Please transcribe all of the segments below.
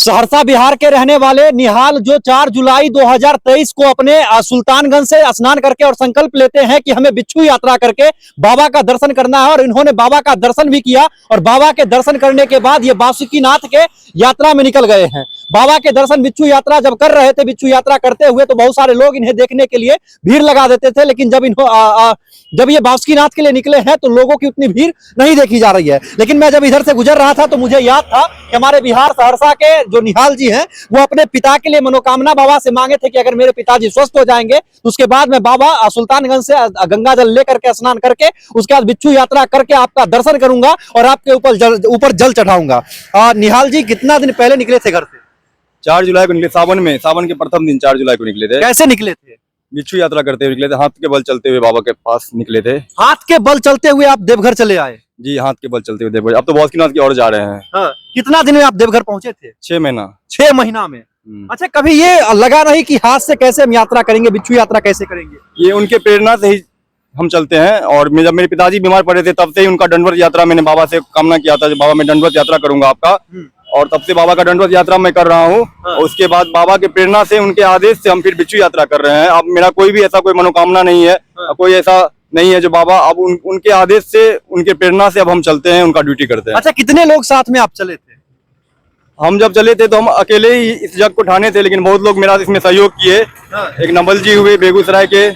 सहरसा बिहार के रहने वाले निहाल जो 4 जुलाई 2023 को अपने सुल्तानगंज से स्नान करके और संकल्प लेते हैं कि हमें बिच्छू यात्रा करके बाबा का दर्शन करना है, और इन्होंने बाबा का दर्शन भी किया। और बाबा के दर्शन करने के बाद ये बासुकीनाथ के यात्रा में निकल गए हैं। बाबा के दर्शन बिच्छू यात्रा जब कर रहे थे, बिच्छू यात्रा करते हुए, तो बहुत सारे लोग इन्हें देखने के लिए भीड़ लगा देते थे, लेकिन जब ये बासुकीनाथ के लिए निकले हैं तो लोगों की उतनी भीड़ नहीं देखी जा रही है। लेकिन मैं जब इधर से गुजर रहा था तो मुझे याद था कि हमारे बिहार सहरसा के जो निहाल जी हैं वो अपने पिता के लिए मनोकामना बाबा से मांगे थे कि अगर मेरे पिताजी स्वस्थ हो जाएंगे तो उसके बाद मैं बाबा सुल्तानगंज से गंगा जल लेकर के स्नान करके उसके बाद बिच्छू यात्रा करके आपका दर्शन करूंगा और आपके ऊपर जल चढ़ाऊंगा। निहाल जी कितना दिन पहले निकले थे घर से? 4 जुलाई को निकले, सावन के प्रथम दिन 4 जुलाई को निकले थे। कैसे निकले थे? बिच्छू यात्रा करते हुए निकले थे, हाथ के बल चलते हुए बाबा के पास निकले थे। हाथ के बल चलते हुए आप देवघर चले आए? जी, हाथ के बल चलते हुए देवघर। अब तो बासुकीनाथ की ओर जा रहे हैं। हाँ। कितना दिन में आप देवघर पहुंचे थे? 6 महीना। 6 महीना में। अच्छा, कभी ये लगा नहीं कि हाथ से कैसे हम यात्रा करेंगे, बिच्छू यात्रा कैसे करेंगे? ये उनके प्रेरणा से ही हम चलते हैं। और जब मेरे पिताजी बीमार पड़े थे तब से ही उनका दंडवत यात्रा मैंने बाबा से कामना किया था, बाबा मैं दंडवत यात्रा करूंगा आपका, और तब से बाबा का दंडवत यात्रा मैं कर रहा हूँ। हाँ। उसके बाद बाबा के प्रेरणा से, उनके आदेश से हम फिर बिच्छू यात्रा कर रहे हैं। अब मेरा कोई भी ऐसा कोई मनोकामना नहीं है। हाँ। कोई ऐसा नहीं है जो बाबा, अब उनके आदेश से, उनके प्रेरणा से अब हम चलते हैं, उनका ड्यूटी करते हैं। अच्छा, कितने लोग साथ में आप चले थे? हम जब चले थे तो हम अकेले ही इस जग को ठाने थे, लेकिन बहुत लोग मेरा इसमें सहयोग किए। हाँ। एक नवल जी हुए बेगूसराय के,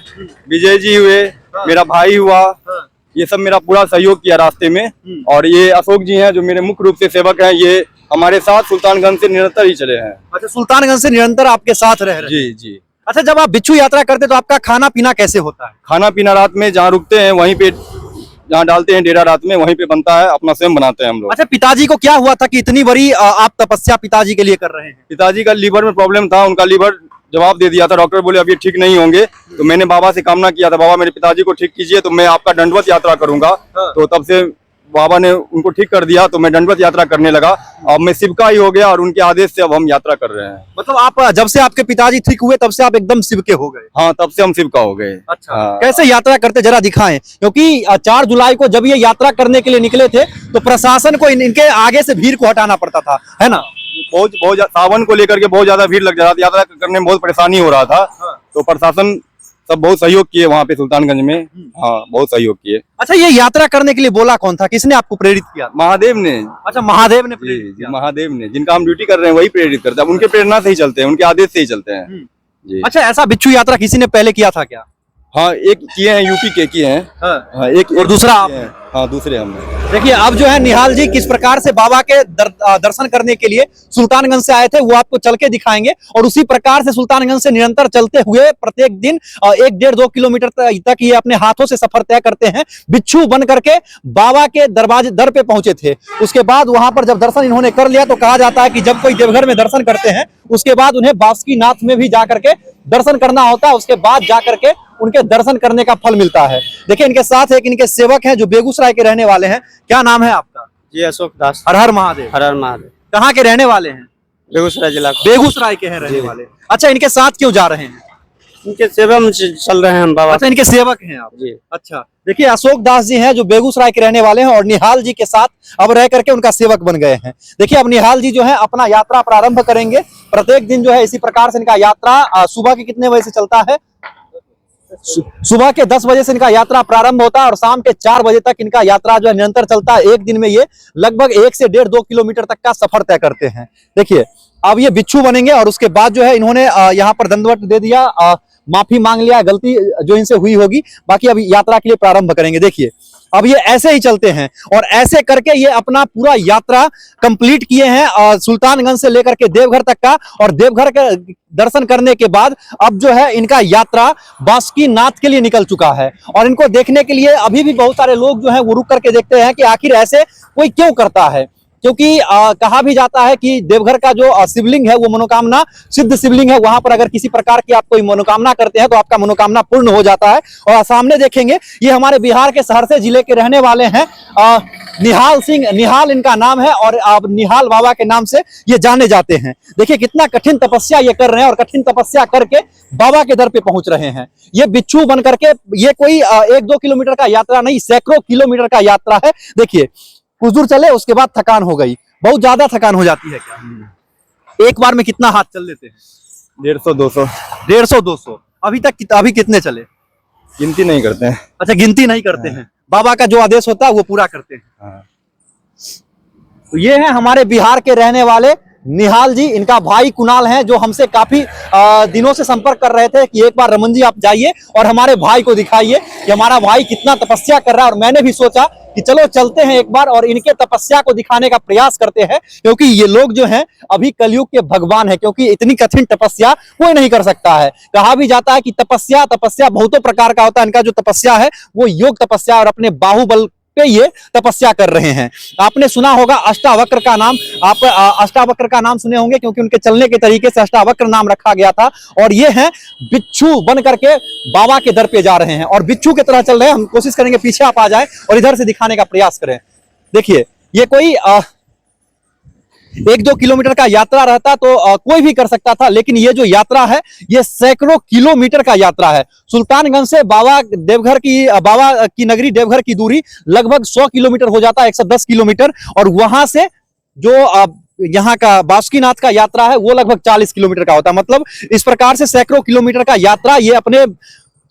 विजय जी हुए, हाँ। मेरा भाई हुआ, हाँ। ये सब मेरा पूरा सहयोग किया रास्ते में। और ये अशोक जी हैं जो मेरे मुख्य रूप से सेवक हैं, ये हमारे साथ सुल्तानगंज से निरंतर ही चले हैं। अच्छा, सुल्तानगंज से निरंतर आपके साथ रह रहे? जी जी। अच्छा, जब आप बिच्छू यात्रा करते तो आपका खाना पीना कैसे होता है? खाना पीना रात में जहाँ रुकते हैं वहीं पे, जहाँ डालते हैं डेरा रात में, वहीं पे बनता है, अपना स्वयं बनाते हैं हम लोग। अच्छा, पिताजी को क्या हुआ था कि इतनी बड़ी आप तपस्या पिताजी के लिए कर रहे हैं? पिताजी का लीवर में प्रॉब्लम था, उनका लीवर जवाब दे दिया था, डॉक्टर बोले अब ये ठीक नहीं होंगे। तो मैंने बाबा से कामना किया था, बाबा मेरे पिताजी को ठीक कीजिए तो मैं आपका दंडवत यात्रा करूंगा। हाँ। तो तब से बाबा ने उनको ठीक कर दिया तो मैं दंडवत यात्रा करने लगा। अब मैं शिव का ही हो गया और उनके आदेश से अब हम यात्रा कर रहे हैं। मतलब आप जब से आपके पिताजी ठीक हुए तब से आप एकदम शिव के हो गए? हाँ, तब से हम शिव का हो गए। अच्छा। हाँ। कैसे यात्रा करते जरा दिखाएं, क्योंकि 4 जुलाई को जब ये यात्रा करने के लिए निकले थे तो प्रशासन को इनके आगे से भीड़ को हटाना पड़ता था, है ना? बहुत सावन को लेकर के बहुत ज्यादा भीड़ लग जाता था, यात्रा करने में बहुत परेशानी हो रहा था। हाँ। तो प्रशासन सब बहुत सहयोग किए वहाँ पे सुल्तानगंज में। हाँ, बहुत सहयोग किए। अच्छा, ये यात्रा करने के लिए बोला कौन था, किसने आपको प्रेरित किया? महादेव ने। अच्छा, महादेव ने प्रेरित किया? महादेव ने, जिनका हम ड्यूटी कर रहे हैं वही प्रेरित करता है, उनके प्रेरणा से ही चलते हैं, उनके आदेश से ही चलते हैं जी। अच्छा, ऐसा बिच्छू यात्रा किसी ने पहले किया था क्या? हाँ, एक किए हैं, यूपी के किए हैं। हाँ, एक और दूसरा आप? हाँ, दूसरे हमने। देखिए, अब जो है निहाल जी किस प्रकार से बाबा के दर्शन करने के लिए सुल्तानगंज से आए थे वो आपको चल के दिखाएंगे, और उसी प्रकार से सुल्तानगंज से निरंतर चलते हुए प्रत्येक दिन 1-1.5-2 किलोमीटर तक ये अपने हाथों से सफर तय करते हैं। बिच्छू बन करके बाबा के दर पे पहुंचे थे। उसके बाद वहां पर जब दर्शन इन्होंने कर लिया तो कहा जाता है कि जब कोई देवघर में दर्शन करते हैं उसके बाद उन्हें बासुकीनाथ में भी जाकर के दर्शन करना होता है, उसके बाद जाकर के उनके दर्शन करने का फल मिलता है। देखिए, इनके साथ एक इनके सेवक हैं जो बेगूसराय के रहने वाले हैं। क्या नाम है आपका? जी, अशोक दास। हर हर महादेव। हर हर महादेव। कहाँ के रहने वाले हैं? बेगूसराय जिला। बेगूसराय के हैं रहने वाले। अच्छा, इनके साथ क्यों जा रहे हैं? इनके सेवा में चल रहे हैं हम बाबा। अच्छा, इनके सेवक हैं आप जी। अच्छा, देखिए अशोक दास जी हैं जो बेगूसराय के रहने वाले हैं और निहाल जी के साथ अब रह करके उनका सेवक बन गए हैं। देखिए, अब निहाल जी जो है अपना यात्रा प्रारंभ करेंगे। प्रत्येक दिन जो है इसी प्रकार से इनका यात्रा सुबह के कितने बजे से चलता है? सुबह के 10 बजे से इनका यात्रा प्रारंभ होता है और शाम के 4 बजे तक इनका यात्रा जो है निरंतर चलता है। एक दिन में ये लगभग 1 से 1.5-2 किलोमीटर तक का सफर तय करते हैं। देखिए, अब ये बिच्छू बनेंगे और उसके बाद जो है इन्होंने यहाँ पर दंडवत दे दिया, माफी मांग लिया गलती जो इनसे हुई होगी। बाकी अब यात्रा के लिए प्रारंभ करेंगे। देखिए, अब ये ऐसे ही चलते हैं और ऐसे करके ये अपना पूरा यात्रा कंप्लीट किए हैं सुल्तानगंज से लेकर के देवघर तक का। और देवघर के दर्शन करने के बाद अब जो है इनका यात्रा बासुकीनाथ के लिए निकल चुका है। और इनको देखने के लिए अभी भी बहुत सारे लोग जो है वो रुक करके देखते हैं कि आखिर ऐसे कोई क्यों करता है, क्योंकि कहा भी जाता है कि देवघर का जो शिवलिंग है वो मनोकामना सिद्ध शिवलिंग है। वहां पर अगर किसी प्रकार की आप कोई मनोकामना करते हैं तो आपका मनोकामना पूर्ण हो जाता है। और सामने देखेंगे, ये हमारे बिहार के सहरसा जिले के रहने वाले हैं निहाल सिंह। निहाल इनका नाम है और अब निहाल बाबा के नाम से ये जाने जाते हैं। देखिए, कितना कठिन तपस्या ये कर रहे हैं और कठिन तपस्या करके बाबा के दर पे पहुंच रहे हैं। ये बिच्छू बन करके, ये कोई 1-2 किलोमीटर का यात्रा नहीं, सैकड़ों किलोमीटर का यात्रा है। देखिए, कुछ दूर चले उसके बाद थकान हो गई, बहुत ज्यादा थकान हो जाती है क्या? एक बार में कितना हाथ चल लेते हैं? 150 200 150 200। अभी कितने चले? गिनती नहीं करते हैं। अच्छा, गिनती नहीं करते हैं, बाबा का जो आदेश होता है वो पूरा करते हैं। हाँ। तो ये है हमारे बिहार के रहने वाले निहाल जी, इनका भाई कुणाल है, जो हमसे काफी दिनों से संपर्क कर रहे थे कि एक बार रमन जी आप जाइए और हमारे भाई को दिखाइए कि हमारा भाई कितना तपस्या कर रहा है। और मैंने भी सोचा कि चलो चलते हैं एक बार और इनके तपस्या को दिखाने का प्रयास करते हैं, क्योंकि ये लोग जो हैं अभी कलयुग के भगवान है, क्योंकि इतनी कठिन तपस्या कोई नहीं कर सकता है। कहा भी जाता है कि तपस्या बहुतों प्रकार का होता है, इनका जो तपस्या है वो योग तपस्या, और अपने बाहुबल पे ये तपस्या कर रहे हैं। आपने सुना होगा अष्टावक्र का नाम, आप अष्टावक्र का नाम सुने होंगे, क्योंकि उनके चलने के तरीके से अष्टावक्र नाम रखा गया था। और ये हैं बिच्छू बन करके बाबा के दर पे जा रहे हैं और बिच्छू की तरह चल रहे हैं। हम कोशिश करेंगे पीछे आप आ जाए और इधर से दिखाने का प्रयास करें। देखिए, ये कोई 1-2 किलोमीटर का यात्रा रहता तो कोई भी कर सकता था, लेकिन ये जो यात्रा है ये सैकड़ों किलोमीटर का यात्रा है। सुल्तानगंज से बाबा की नगरी देवघर की दूरी लगभग 100 किलोमीटर हो जाता है, 110 किलोमीटर। और वहां से जो यहाँ का बासुकीनाथ का यात्रा है वो लगभग 40 किलोमीटर का होता है। मतलब इस प्रकार से सैकड़ों किलोमीटर का यात्रा ये अपने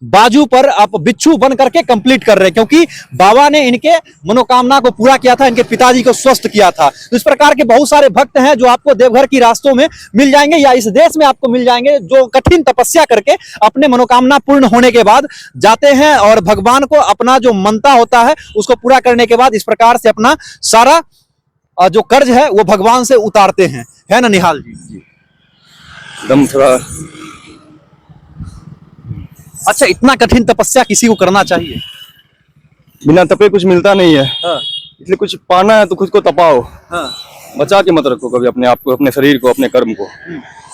बाजू पर आप बिच्छू बन करके कंप्लीट कर रहे हैं, क्योंकि बाबा ने इनके मनोकामना को पूरा किया था, इनके पिताजी को स्वस्थ किया था। तो इस प्रकार के बहुत सारे भक्त हैं जो आपको देवघर की रास्तों में मिल जाएंगे या इस देश में आपको मिल जाएंगे, जो कठिन तपस्या करके अपने मनोकामना पूर्ण होने के बाद जाते हैं और भगवान को अपना जो मनता होता है उसको पूरा करने के बाद इस प्रकार से अपना सारा जो कर्ज है वो भगवान से उतारते हैं, है ना निहाल जी? एकदम थोड़ा। अच्छा, इतना कठिन तपस्या किसी को करना चाहिए? बिना तपे कुछ मिलता नहीं है। हाँ। इसलिए कुछ पाना है तो खुद को तपाओ। हाँ। बचा के मत रखो कभी अपने आप को, अपने शरीर को, अपने कर्म को।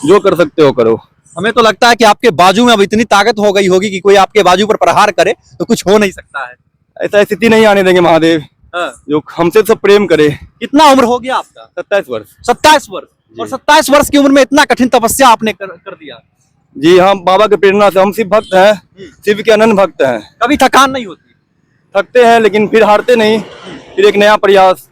जो कर सकते हो करो। हमें तो लगता है कि आपके बाजू में अब इतनी ताकत हो गई होगी कि कोई आपके बाजू पर प्रहार करे तो कुछ हो नहीं सकता है। ऐसा स्थिति नहीं आने देंगे महादेव। हाँ। जो हमसे सब प्रेम करे। कितना उम्र हो गया आपका? 27 वर्ष। 27 वर्ष। और 27 वर्ष की उम्र में इतना कठिन तपस्या आपने कर दिया? जी हाँ, बाबा के प्रेरणा से। हम शिव भक्त हैं, शिव के अनन्य भक्त हैं। कभी थकान नहीं होती? थकते हैं लेकिन फिर हारते नहीं। फिर एक नया प्रयास,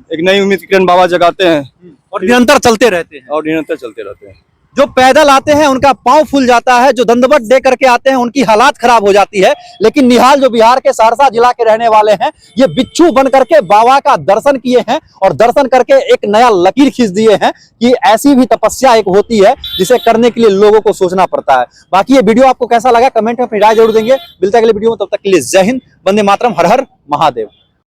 एक नई उम्मीद की किरण बाबा जगाते हैं और निरंतर चलते रहते हैं। और निरंतर चलते रहते हैं। जो पैदल आते हैं उनका पांव फूल जाता है, जो दंडवत दे करके आते हैं उनकी हालात खराब हो जाती है। लेकिन निहाल जो बिहार के सहरसा जिला के रहने वाले हैं, ये बिच्छू बन करके बाबा का दर्शन किए हैं और दर्शन करके एक नया लकीर खींच दिए हैं कि ऐसी भी तपस्या एक होती है जिसे करने के लिए लोगों को सोचना पड़ता है। बाकी ये वीडियो आपको कैसा लगा कमेंट में अपनी राय जरूर देंगे। मिलते हैं अगले वीडियो में, तब तक के लिए जय हिंद, वंदे मातरम, हर हर महादेव।